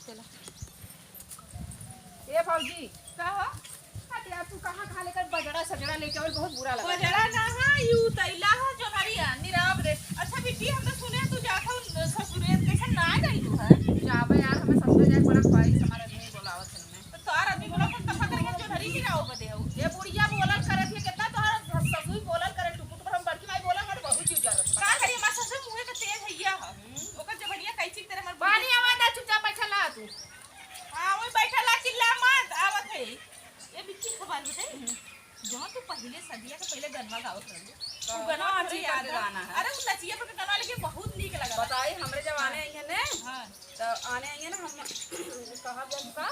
चला ये भौजी का हो अरे यार तू कहाँ खा लेकर बजड़ा सजड़ा लेके और बहुत बुरा लगा बजड़ा ना हां यू तैला हो जो हरिया निराव रे। अच्छा बिट्टी हम तो सुने तू जाखौ ससुरे कैसे ना गई तू है जाबे यार हमें ससुर जाए बड़ा ख्वाहिश हमारा नहीं बोलावत है मैं तो तार आदमी बोला कौन तफा करके जो हरी निराव बदे हो ये बुढ़िया बोलल करत है कितना तोहरा ससुर बोलल करे टुकुट पर हम बड़की माई बोला हमारे बहुत चीज जरूरत का करी मा ससुर मुंह के तेज हैया ह ओकर जबड़िया कैची तेरे मर पानी आवाज आ चुपचाप बैठा ला तू हां ओए बैठा ला चिल्ला मत आवत है ये बिट्टी खबर बताई जो तू पहले सदिया के पहले गनवा गावत रही तू गनवा अच्छी याद गाना है अरे उस नचिया पर गनवा लेके बहुत नीक लगा बताई हमरे जब आने आई है ने हां तो आने आई है ना हम कहा जब का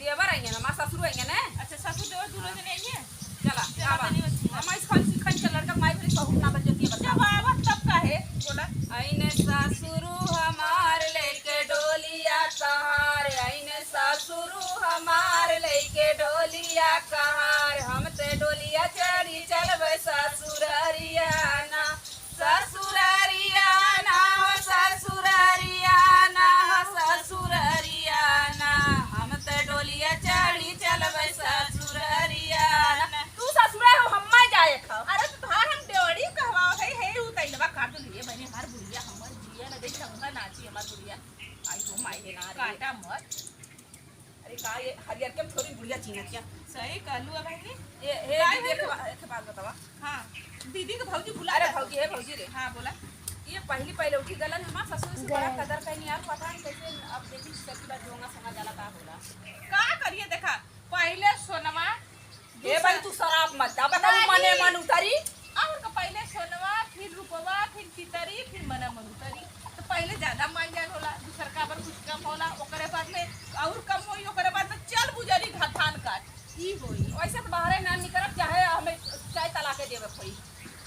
देवर आई है ना मां ससुर आई है ना अच्छा ससुर देवर दूल्हे जने आई है चला आवा हम इस खान सिखन चल लड़का माई फिर बहुत ना बचती है बच्चा जब आवत तब का है बोला आईने सासुरु हमार लेके डोलिया कहार आईने सासुरु हमार लेके डोलिया कहार हम ते डोलिया चढ़ी चलबे ससुररियाना ससुररियाना ससुररियाना ससुररियाना हम ते डोलिया चढ़ी चलबे ससुररियाना तू ससुरा हो हम्मा जाए खा अरे तो धार हम देवड़ी कहवा है उ तैलवा काट लिए बने हमार बुढ़िया हमर जिया ना देख हमका नाची हमार बुढ़िया आई तो माई है ना काटा मत अरे का ये हरियर के थोड़ी बुढ़िया चीना क्या सही कहलू अब है ये दीदी एक बात बतावा हां दीदी के भौजी बुला अरे भौजी है भौजी रे हां बोला ये पहले उठी गलन हमार ससुर से बड़ा कदर कहीं यार पता नहीं कैसे अब देखी सबकी बात जोंगा समझ जाला का होला का करिए देखा पहले सोनमा ए भाई तू शराब मत अब बता मने मन उतरी और का पहले सोनवा फिर रुपवा फिर चितरी फिर मना मन उतरी तो पहले ज्यादा मान जान होला दूसर का पर कुछ कम होला ओकरे बाद में और कम होई ओकरे बाद में चल बुजरी घाथान काट ई होई वैसे तो बाहर ना निकरब चाहे हमें चाहे तलाके देवे पड़ी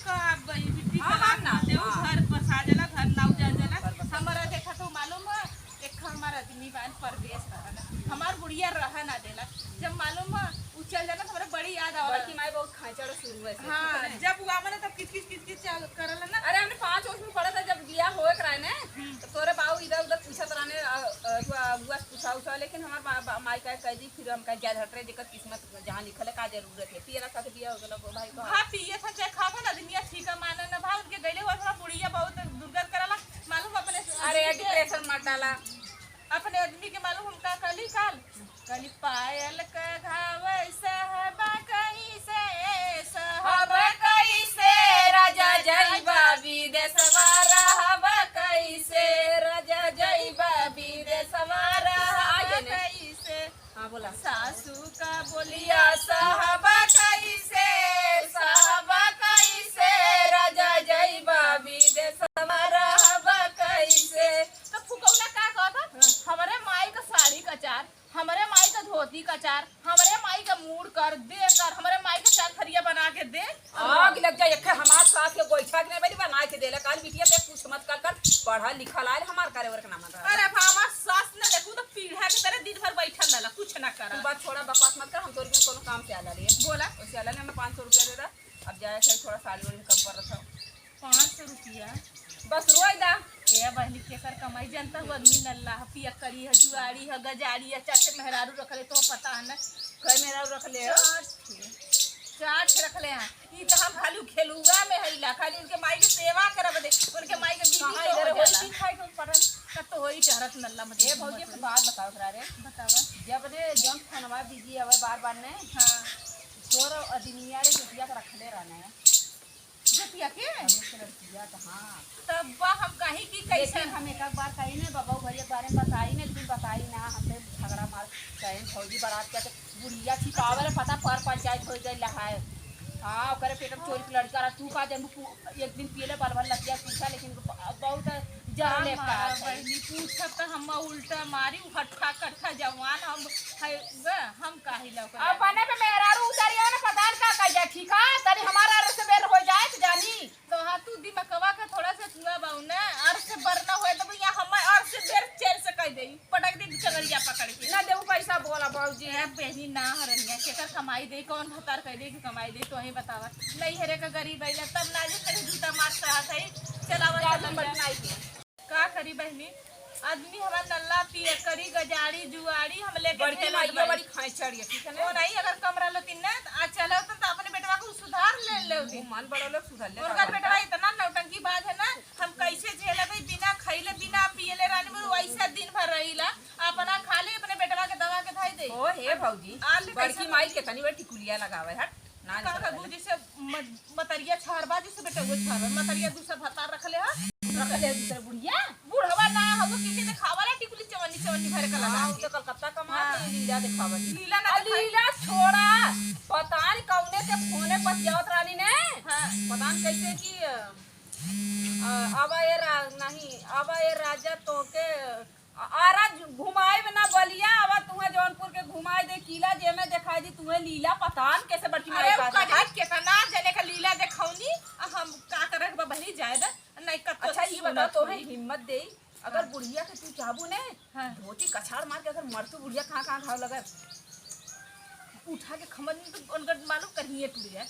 का बई बिट्टी हाँ, तलाक ना, ना देऊ हाँ। घर बसा जाला घर नाउ जा जाला हमारा देखा तो मालूम है एक हमारा आदमी बान परदेश रहना हमार बुढ़िया रहा ना देला जब मालूम है उ चल जाला तो हमरा बड़ी याद आवला बड़की माई बहुत खाचड़ शुरू है हां जब हुआ मैंने तब किस किस करला ना अरे हमने 5 वर्ष में पढ़ा था जब बियाह होए कराए ने तो तोरे बाऊ इधर उधर पूछत रहने तू बुआ पूछा लेकिन हमार माई का कह दी फिर हम कह जा हटरे जेकर किस्मत जहां लिखल है का जरूरत है तेरा साथ बियाह हो गेल भाई को हां पिए था चाहे खावा ना दुनिया ठीक है माने ना भाव उनके गले हुआ थोड़ा बुढ़िया बहुत दुर्गत करला मालूम अपने अरे डिप्रेशन मत डाला अपने आदमी के मालूम हम का कली कली पायल का घाव सहबा कहीं से हब कैसे राजा जइबा विदेशवा रहब कैसे राजा जइबा विदेशवा रहब कैसे हां बोला सासू का बोलिया सहब कैसे सहब कैसे राजा जइबा विदेशवा रहब कैसे तो फुकौना का कहत हमरे माई का साड़ी का चार हमरे माई का धोती का चार हमरे माई का मूड कर दे कर हमरे माई का चार खरिया बना के दे आग लग जाए एक हमार सास के गोइठा के नहीं बनी बना के देला काल बिटिया पे कुछ मत कर पढ़ा लिखा लाल हमार करे वर्क नाम रहा अरे हमार सास ने देखू तो पीढ़ा के तरह दिन भर बैठल रहला कुछ ना तू करा बात छोड़ा बकवास मत कर हम तोरी में कोनो काम से आला रे बोला उससे आला ने हमें 500 रुपया दे दा अब जाए सही थोड़ा साड़ी वाली कम कर रखा 500 रुपया बस रोई दा ये बहनी के कर कमाई जनता हुआ आदमी नल्ला पिया करी है जुआरी है गजारी है चाचे मेहरारू रखले तो पता है ना घर में रख ले चाट रख ले हैं ई तो हम खाली खेलुआ में हैला खाली उनके माई के सेवा करब दे उनके माई के बीवी कहाँ इधर इधर हो होला? दिन खाई तो पड़न तब तो होई टहरत नल्ला में ए भौजी एक बात बताओ करा रे बतावा जब रे जम फोनवा बिजी आवे बार ने हां तोर अदमिया रे जुटिया के रखले रहने जतिया के हमें लड़किया तो हां तब बा हम कहीं की कैसे कैसे हम एक बार कही ने बाबा भैया के बारे में बताई ने लेकिन बताई ना हमसे झगड़ा मार कहीं फौजी बारात के बुढ़िया छिपावल पता पर पंचायत हो गई है हाँ ओकरे पेट में चोरी के लड़का रहा तू का जब एक दिन पीले बार लगिया पूछा लेकिन बहुत जाने का बहनी पूछब तो हम उल्टा मारी हट्ठा कट्ठा जवान हम काहे लौक अब बने पे मेहरारू उतारिया ना पता का कह जाए ठीक है तनी हमारा रस बेर हो जाए तो जानी तो हां तू दिमकवा का थोड़ा सा छुआ बाऊ ना और से बरना होए तो भैया हम और से बेर चेर से कह देई पटक दे चगड़िया पकड़ के ना देऊ पैसा बोला बाबूजी है बहनी ना हरनिया केकर कमाई दे कौन भतार कह दे कि कमाई दे तो ही बतावा नहीं हरे का गरीब है तब ना जे कहीं जूता मार रहा था चलावा जा नंबर बनाई के करी बहनी, आदमी हमारा नल्ला पिए करी गजाड़ी जुआड़ी हम लेके बड़की खेलत माइयो बाड़ी। बड़ी खाइचड़ी है, ठीक है वो ना? नहीं अगर कमरा लतिन ना तो आज चलो तो अपने बेटवा को सुधार ले वो मन बड़ा लोग सुधर ले। उनका बेटवा इतना नौटंकी बात है ना, हम कैसे झेले भाई बिना खइले बिना पियले रानी में वैसा दिन भर रहीला, अपना खा ले अपने बेटवा के दवा के धाई दे। ओ हे भौजी, आले बड़की कैसे- माई के तनी बड़ी टिकुलिया लगावे हट ना का का गुजी से मतरिया छारबा जैसे बेटा वो छारबा मतरिया दूसरा भतार रख ले हा रख ले दूसरे बुढ़िया। बूढ़वा ना हो किसी ने खावाला टिकुली चवन्नी चवन्नी भरे का लगा हाँ, तो कलकत्ता का मार हाँ। लीला दिखावा दी। लीला ना दिखाई। लीला छोड़ा, पता नहीं कौने के फोने पर जावत रानी ने, हाँ पता नहीं कैसे कि अब ये राजा तो के आरा घुमाए बिना बलिया, अब तुम्हें जौनपुर के घुमाए दे किला जे में दिखाई दी तुम्हें लीला पतान कैसे बड़की माई अरे का कढ़ाई केतना जने का लीला देखौनी हम का करे के बहनी जाए दा नहीं कतो। अच्छा ये बता तोहे हिम्मत दे अगर बुढ़िया के तू चाहबू ने हाँ। धोती कछाड़ मार के अगर मरतू बुढ़िया कहाँ कहाँ घाव लगे उठा के खमन तो उनका मालूम करिए टूट जाए।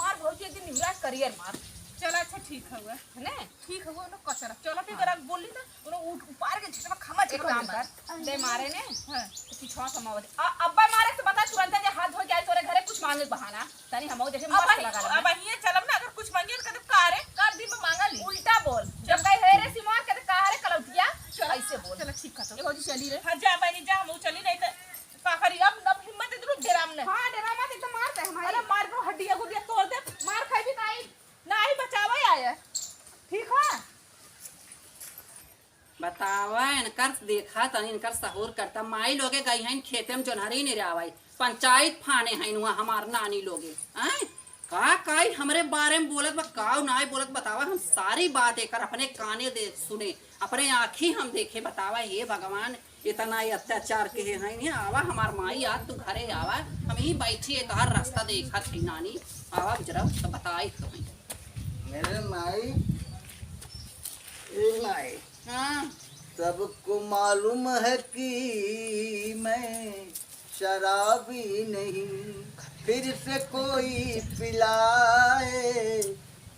मार भौजी एक दिन निवरा करियर मार चलो अच्छा ठीक हुआ है ना। ठीक हुआ ना कचरा चलो फिर जरा बोली ना उन्हें उठ उपार के छटवा खमा एक काम कर दे मारे ने हां पिछवा समावत अब्बा मारे से बता तुरंत जे हाथ धो जाए तोरे घरे कुछ मांगे बहाना तनी हमो जैसे मस्त लगा अब ये चलब ना अगर कुछ मांगे तो कदम का रे कर दिन में मांगा ली उल्टा बोल जब कहे हे रे सिमा के का रे कलौटिया ऐसे बोल। चलो ठीक है ए भौजी चली रे। हां जा बनी जा हम चली नहीं तो का करी अब हिम्मत दे डेराम ने। हां डेरा मत एकदम मारते हमारे अरे मार दो हड्डियां गुड़िया तोड़ दे मार खाई भी काई नहीं बचावा आया ठीक है। बतावा इनकर देखा तनी इनकर सहूर करता माई लोगे गई हैं खेते में जोनहरी नहीं रवाई पंचायत फाने हैं वहाँ हमार नानी लोगे हैं का काई हमरे बारे में बोलत बा काऊ नाई बोलत बतावा हम सारी बात एकर अपने काने दे सुने अपने आँखी हम देखे बतावा हे भगवान इतना ही अत्याचार के हैं नहीं आवा हमार माई आज तू घरे आवा हम ही बैठी एक हर रास्ता देखा थी नानी आवा जरा तो बताई तुम्हें मेरे माई ए माई हाँ सबको मालूम है कि मैं शराबी नहीं फिर से कोई पिलाए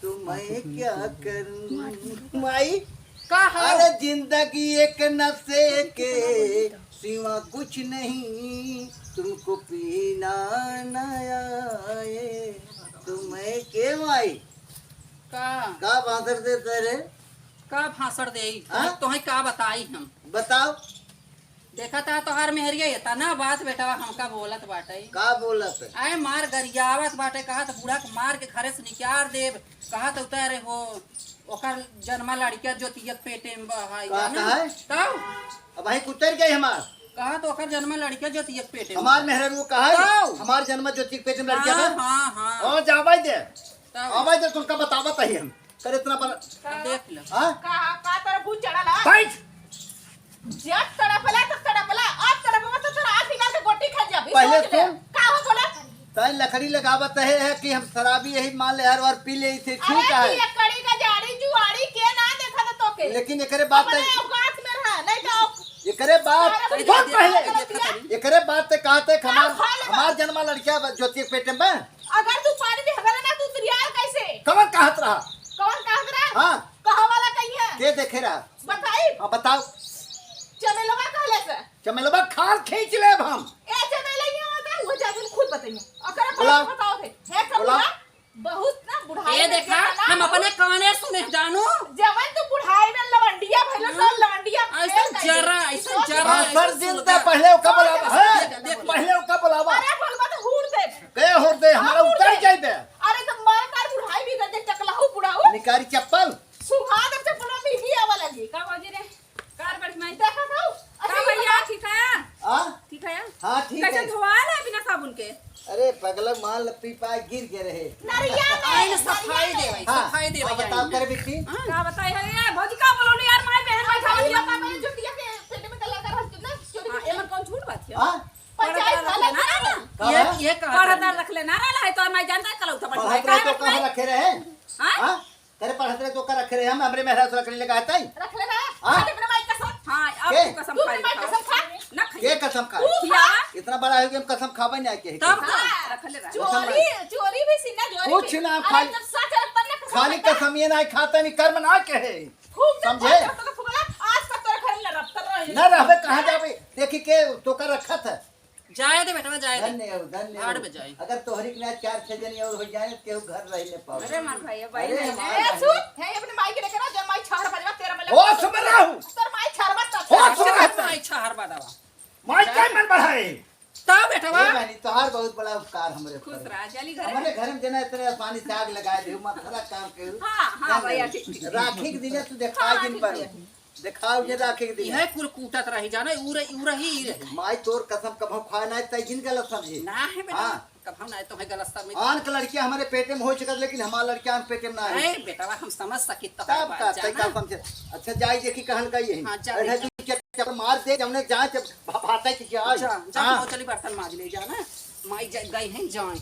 तो मैं क्या करूं माई। कहा अरे जिंदगी एक नशे के सिवा कुछ नहीं तुमको पीना न आए तो मैं के माई का बांधर देते रे का भाषण दे हाँ? तुम्हें का बताई हम बताओ देखा था तोहार मेहरिया इतना बात बेटा हमका बोलत बाटे का बोलत है? आए मार गरियावत बाटे कहा तो बूढ़ा के मार के घरे से निकाल देव कहा तो उतारे हो ओकर जन्मा लड़किया ज्योतियक पेटे में बहाई का है? तब अब भाई कुतर गई हमार कहा तो ओकर जन्मा लड़किया ज्योतियक पेटे में हमार मेहर वो कहा कहो। हमार जन्म ज्योति पेट में लड़किया हाँ में हाँ हाँ और जावाई दे तब आवाज दे तुमका बतावत है हम कर इतना पर देख लो हां का तरह भूत चढ़ा ला बैठ जब तड़पला तो तड़पला अब तड़पवा तो तेरा आँख निकाल के गोटी खा जा पहले सुन। का हो बोला तय लकड़ी लगावत है कि हम शराबी यही मान ले हर और पी ले थे अरे ठीक है ये कड़ी का जाड़ी जुआड़ी के ना देखा तो के लेकिन एकरे बात अपने औकात में रहा नहीं तो एकरे बात सारा बहुत बुझा पहले दिया, गलत किया। एकरे बात ते कहते हमार खा ले बा। हमार जन्मा लड़किया ज्योति पेट में अगर तू पानी भी हगला ना तू तुरियार कैसे कवन कहत रहा कौन कह रहा हां कहा वाला कहीं है के देखे रहा बताई हां बताओ चमेलवा कहले से चमेलबा खाल खींच ले हम ए चमेला ये होता वो जाके खुद बताइए अगर बुलाओ। बताओ थे है बुलाओ। कबूला बहुत ना बुढ़ाई ये में देखा देखा ना, हम अपने काने सुने जानू जवन तू बुढ़ाई में लवंडिया भइलो तो लवंडिया ऐसा जरा ऐसा जरा हां सर दिन ते पहले ओका बुलावा है देख। पहले ओका बुलावा अरे बोलबा तो हुर दे के हो दे हमारा हुर उतर दे। जाइबे अरे तो मार कार बुढ़ाई भी कर दे टकलाहू बुढ़ाऊ निकारी चप्पल सुहा दे चप्पल में भी आवा लगी का भौजी रे कार बड़ी माई देखा था का भैया ठीक है हां ठीक है हां ठीक कैसे है धोवाल है बिना साबुन के अरे पगला माल लपी पाए गिर गए रहे नरिया आइन में सफाई देवाई हाँ, सफाई अब देवाई बताओ कर बिट्टी का बताई है ये भौजी का बोलो ने यार माई बहन बैठा नरिया दिया का मैंने जुटिया के पेट में कला कर हंस ना चोरी हां एमन कौन झूठ बात है हां पंचायत वाला ना ये कहा पढ़तर रख लेना रहा है तो मैं जानता कलौता बड़ी पढ़त रहे तो कहां रखे रहे हां हां तेरे पढ़त रहे तो का रखे रहे हम हमरे मेहरा से लकड़ी लगा है रख ले ना हाँ? अरे मेरा माइक कसम हां के? अब कसम तू खाई मेरा माइक कसम खा ना के खाई कसम खा खिया इतना बड़ा है कि हम कसम खावे नहीं के तब हाँ, रख ले रहा चोरी चोरी भी सीना चोरी कुछ भी। ना अरे खाली- जब सच है तब ना कसम खाली खाएगा। कसम ये नहीं खाता नहीं कर्म ना के है खूब ना समझे? बात करता तो फुगला ना रहबे कहाँ जाबे देखी के तो कर रखा था जाए दे बेटा जाए दे धन्य हो धन्य भाड़ हो। में जाए। अगर तोहरी के ना 4-6 जन और हो जाए केहू घर रह न पाओ अरे मार भैया भाई अरे नहीं हमार ए भाई। सुन है अपने माई के लेकर आ जब माई 6 बजे तेरा में होश में रहू तोर माई 6 बजे होश में अच्छा रहता माई छहर बादावा माई क्या मन बढ़ाए तब बेटा ए बहनी तोहार बहुत बड़ा उपकार हमरे खुश पर रह जली घर हमारे घर में जना इतने पानी से आग लगाए दे मथरा काम के हाँ हाँ भैया ठीक ठीक राखी के दिन तू दिखाई दिन पर दिखाओ जे राखी के दिन यह कुल कूटत रही जाना उरही रही माई तोर कसम कभो खाए ना तई जिन गलत समझे ना है बेटा हाँ। कब हम ना तो है गलत सब में आन के लड़कियां हमारे पेटे में हो चुका लेकिन हमारा लड़कियां पेटे में ना है ए बेटा हम समझ सकी तो तब का तैका समझे अच्छा जाई देखी कहन का यही हाँ, जा अरे देखी। तू क्या मार दे जमने जाए जब भाता की जाए जा जा चली बर्तन माज ले जाना माई गई हैं जाए